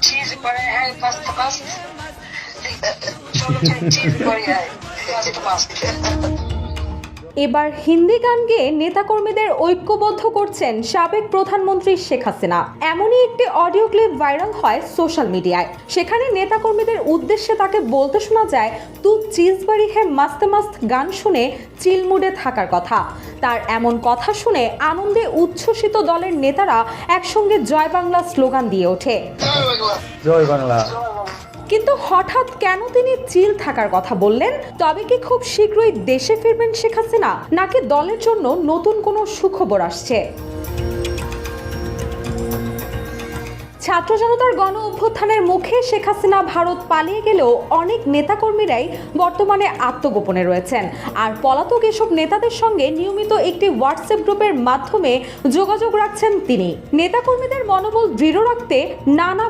चीज बड़े हैं मस्त मस्त छोटे छोटे चीज बड़ी है मस्त मस्त। এবার হিন্দি গান গেয়ে নেতাকর্মীদের ঐক্যবদ্ধ করছেন সাবেক প্রধানমন্ত্রী শেখ হাসিনা। এমনই একটি অডিও ক্লিপ ভাইরাল হয় সোশ্যাল মিডিয়ায়। সেখানে নেতাকর্মীদের উদ্দেশ্যে তাকে বলতে শোনা যায়, তু চিজ বাড়ি হে মাস্ত মাস্ত গান শুনে চিল মুডে থাকার কথা। তার এমন কথা শুনে আনন্দে উচ্ছ্বসিত দলের নেতারা একসঙ্গে জয় বাংলা স্লোগান দিয়ে ওঠে। জয় বাংলা। কিন্তু হঠাৎ কেন তিনি চিল থাকার কথা বললেন? তবে কি খুব শীঘ্রই দেশে ফিরবেন শেখ হাসিনা, নাকি দলের জন্য নতুন কোনো সুখবর আসছে? ছাত্র জনতার গণ অভ্যুত্থানের মুখে শেখ হাসিনা ভারত পালিয়ে গেলেও অনেক নেতাকর্মীরাই বর্তমানে আত্মগোপনে রয়েছেন। আর পলাতক এসব নেতাদের সঙ্গে নিয়মিত একটি হোয়াটসঅ্যাপ গ্রুপের মাধ্যমে যোগাযোগ রাখছেন তিনি। নেতাকর্মীদের মনোবল দৃঢ় রাখতে নানা